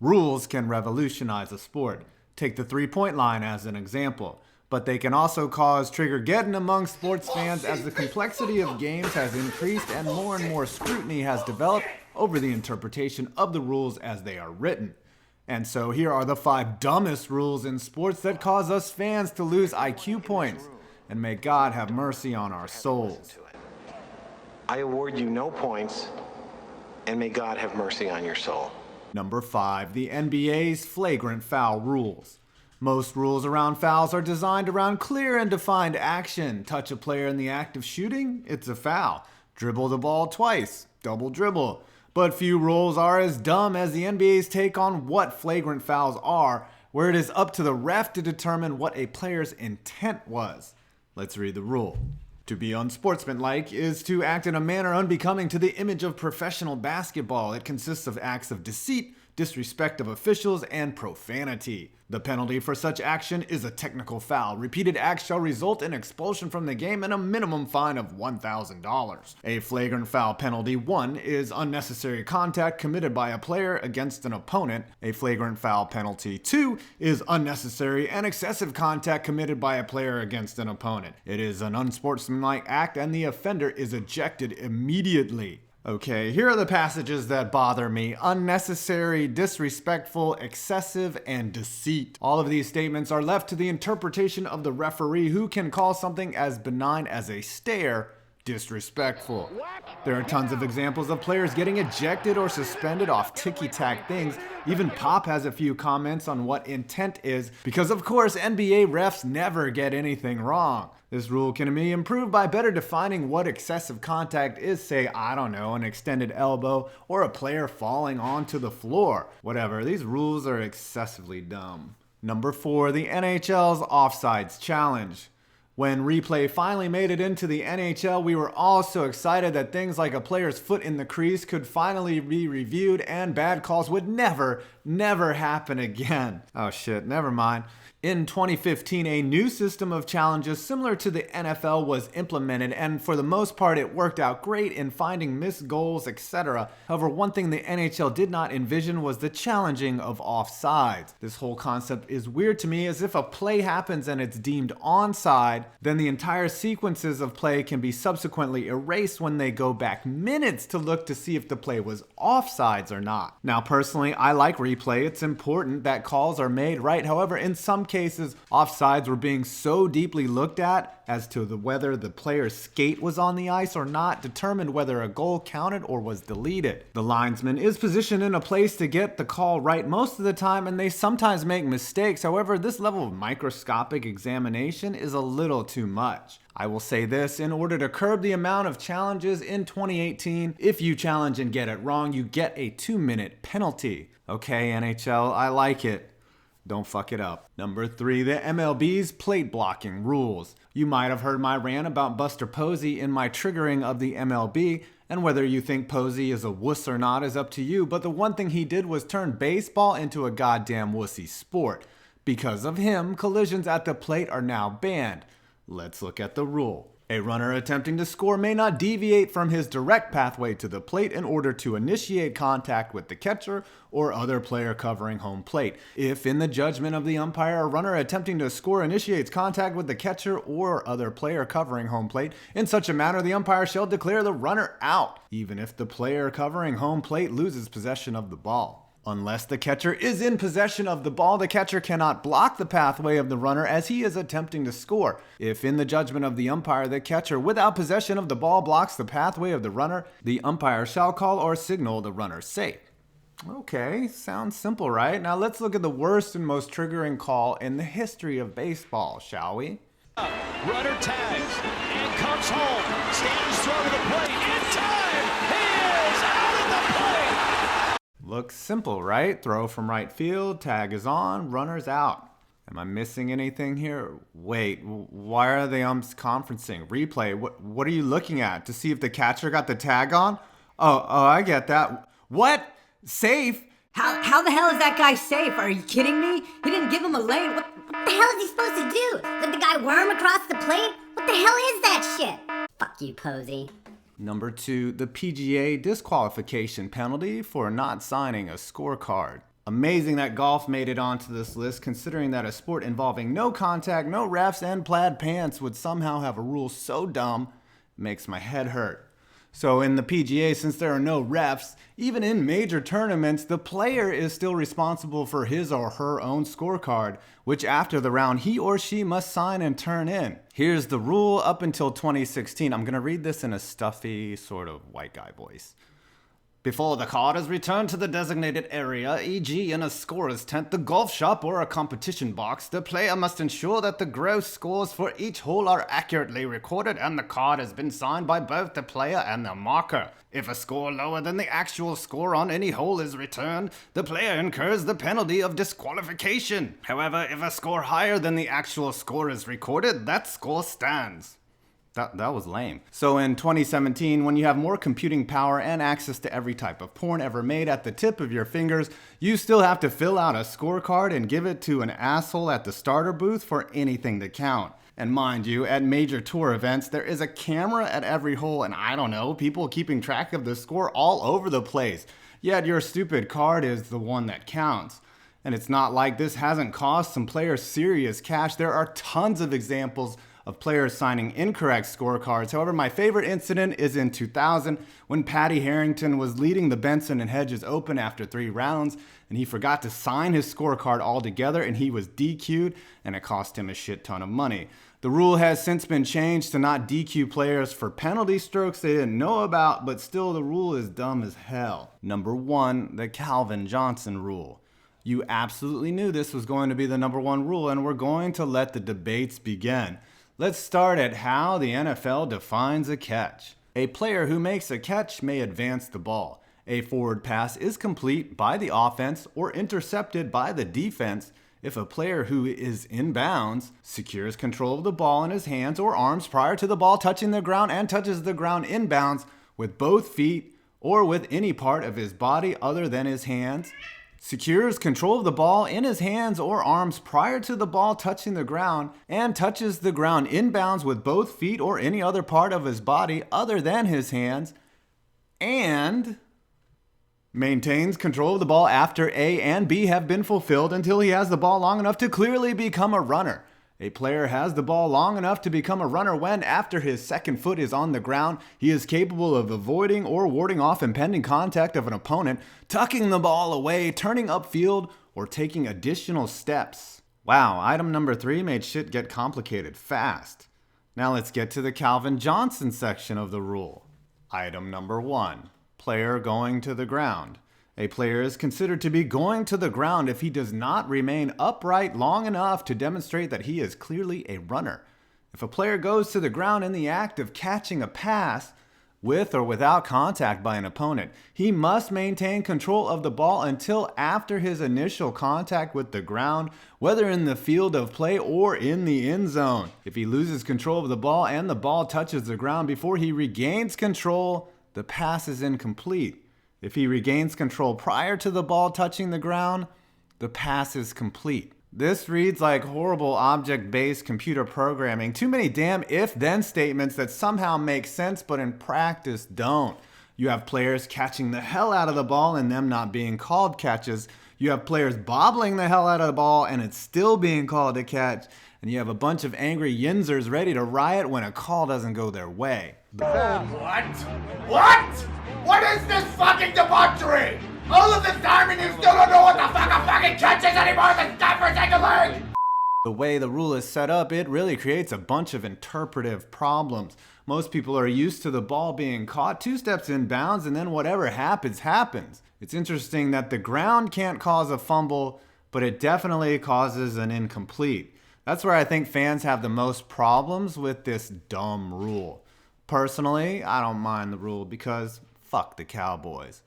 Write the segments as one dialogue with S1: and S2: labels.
S1: Rules can revolutionize a sport. Take the three-point line as an example. But they can also cause trigger-geddon among sports fans as the complexity of games has increased and more scrutiny has developed over the interpretation of the rules as they are written. And so here are the 5 dumbest rules in sports that cause us fans to lose IQ points. And may God have mercy on our souls.
S2: I award you no points, and may God have mercy on your soul.
S1: Number 5, the NBA's flagrant foul rules. Most rules around fouls are designed around clear and defined action. Touch a player in the act of shooting, it's a foul. Dribble the ball twice, double dribble. But few rules are as dumb as the NBA's take on what flagrant fouls are, where it is up to the ref to determine what a player's intent was. Let's read the rule. To be unsportsmanlike is to act in a manner unbecoming to the image of professional basketball. It consists of acts of deceit, disrespect of officials, and profanity. The penalty for such action is a technical foul. Repeated acts shall result in expulsion from the game and a minimum fine of $1,000. A flagrant foul penalty 1 is unnecessary contact committed by a player against an opponent. A flagrant foul penalty 2 is unnecessary and excessive contact committed by a player against an opponent. It is an unsportsmanlike act and the offender is ejected immediately. Okay, here are the passages that bother me. Unnecessary, disrespectful, excessive, and deceit. All of these statements are left to the interpretation of the referee, who can call something as benign as a stare disrespectful. There are tons of examples of players getting ejected or suspended off ticky-tack things. Even Pop has a few comments on what intent is, because of course NBA refs never get anything wrong. This rule can be improved by better defining what excessive contact is, say, I don't know, an extended elbow or a player falling onto the floor. Whatever, these rules are excessively dumb. Number 4, the NHL's offsides challenge. When replay finally made it into the NHL, we were all so excited that things like a player's foot in the crease could finally be reviewed and bad calls would never happen again. Oh shit, never mind. In 2015, a new system of challenges similar to the NFL was implemented, and for the most part it worked out great in finding missed goals, etc. However, one thing the NHL did not envision was the challenging of offsides. This whole concept is weird to me, as if a play happens and it's deemed onside, then the entire sequences of play can be subsequently erased when they go back minutes to look to see if the play was offsides or not. Now personally, I like replay. It's important that calls are made right. However, in some cases, offsides were being so deeply looked at as to whether the player's skate was on the ice or not determined whether a goal counted or was deleted. The linesman is positioned in a place to get the call right most of the time, and they sometimes make mistakes. However, this level of microscopic examination is a little too much. I will say this, in order to curb the amount of challenges in 2018, if you challenge and get it wrong, you get a 2-minute penalty. Okay, NHL, I like it. Don't fuck it up. Number 3, the MLB's plate blocking rules. You might have heard my rant about Buster Posey in my triggering of the MLB, and whether you think Posey is a wuss or not is up to you, but the one thing he did was turn baseball into a goddamn wussy sport. Because of him, collisions at the plate are now banned. Let's look at the rule. A runner attempting to score may not deviate from his direct pathway to the plate in order to initiate contact with the catcher or other player covering home plate. If, in the judgment of the umpire, a runner attempting to score initiates contact with the catcher or other player covering home plate, in such a manner the umpire shall declare the runner out, even if the player covering home plate loses possession of the ball. Unless the catcher is in possession of the ball, the catcher cannot block the pathway of the runner as he is attempting to score. If, in the judgment of the umpire, the catcher without possession of the ball blocks the pathway of the runner, the umpire shall call or signal the runner safe. Okay, sounds simple, right? Now let's look at the worst and most triggering call in the history of baseball, shall we?
S3: Runner tags and comes home, stands throw to the plate, in time, he is out of the plate!
S1: Looks simple, right? Throw from right field, tag is on, runner's out. Am I missing anything here? Wait, why are the umps conferencing? Replay, what are you looking at? To see if the catcher got the tag on? Oh, I get that. What? Safe?
S4: How the hell is that guy safe? Are you kidding me? He didn't give him a lane. What the hell is he supposed to do? Let the guy worm across the plate? What the hell is that shit? Fuck you, Posey.
S1: Number 2, the PGA disqualification penalty for not signing a scorecard. Amazing that golf made it onto this list, considering that a sport involving no contact, no refs, and plaid pants would somehow have a rule so dumb it makes my head hurt. So in the PGA, since there are no refs, even in major tournaments, the player is still responsible for his or her own scorecard, which after the round he or she must sign and turn in. Here's the rule up until 2016. I'm going to read this in a stuffy sort of white guy voice. Before the card is returned to the designated area, e.g. in a scorer's tent, the golf shop, or a competition box, the player must ensure that the gross scores for each hole are accurately recorded and the card has been signed by both the player and the marker. If a score lower than the actual score on any hole is returned, the player incurs the penalty of disqualification. However, if a score higher than the actual score is recorded, that score stands. That was lame. So in 2017, when you have more computing power and access to every type of porn ever made at the tip of your fingers, you still have to fill out a scorecard and give it to an asshole at the starter booth for anything to count. And mind you, at major tour events, there is a camera at every hole and I don't know, people keeping track of the score all over the place. Yet your stupid card is the one that counts. And it's not like this hasn't cost some players serious cash. There are tons of examples of players signing incorrect scorecards. However, my favorite incident is in 2000 when Patty Harrington was leading the Benson and Hedges Open after 3 rounds and he forgot to sign his scorecard altogether and he was DQ'd and it cost him a shit ton of money. The rule has since been changed to not DQ players for penalty strokes they didn't know about, but still the rule is dumb as hell. Number 1, the Calvin Johnson rule. You absolutely knew this was going to be the number 1 rule and we're going to let the debates begin. Let's start at how the NFL defines a catch. A player who makes a catch may advance the ball. A forward pass is complete by the offense or intercepted by the defense if a player who is in bounds secures control of the ball in his hands or arms prior to the ball touching the ground and touches the ground in bounds with both feet or with any part of his body other than his hands. Secures control of the ball in his hands or arms prior to the ball touching the ground and touches the ground inbounds with both feet or any other part of his body other than his hands, and maintains control of the ball after A and B have been fulfilled until he has the ball long enough to clearly become a runner. A player has the ball long enough to become a runner when, after his second foot is on the ground, he is capable of avoiding or warding off impending contact of an opponent, tucking the ball away, turning upfield, or taking additional steps. Wow, item number 3 made shit get complicated fast. Now let's get to the Calvin Johnson section of the rule. Item number 1, player going to the ground. A player is considered to be going to the ground if he does not remain upright long enough to demonstrate that he is clearly a runner. If a player goes to the ground in the act of catching a pass, with or without contact by an opponent, he must maintain control of the ball until after his initial contact with the ground, whether in the field of play or in the end zone. If he loses control of the ball and the ball touches the ground before he regains control, the pass is incomplete. If he regains control prior to the ball touching the ground, the pass is complete. This reads like horrible object-based computer programming. Too many damn if-then statements that somehow make sense but in practice don't. You have players catching the hell out of the ball and them not being called catches. You have players bobbling the hell out of the ball and it's still being called a catch. And you have a bunch of angry yinzers ready to riot when a call doesn't go their way.
S5: What? What? What is this fucking debauchery? All of this time and you still don't know what the fuck a fucking catch is anymore? This godforsaken leg!
S1: The way the rule is set up, it really creates a bunch of interpretive problems. Most people are used to the ball being caught 2 steps in bounds and then whatever happens, happens. It's interesting that the ground can't cause a fumble, but it definitely causes an incomplete. That's where I think fans have the most problems with this dumb rule. Personally, I don't mind the rule because fuck the Cowboys.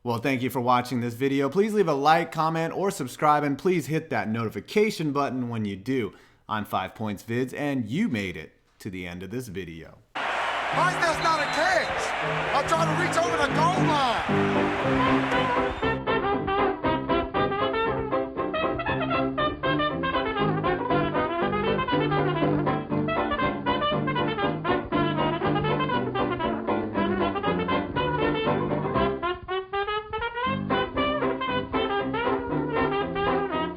S1: Well, thank you for watching this video. Please leave a like, comment, or subscribe, and please hit that notification button when you do. I'm 5 Points Vids, and you made it to the end of this video.
S5: Why is this not a catch? I'm trying to reach over the goal line.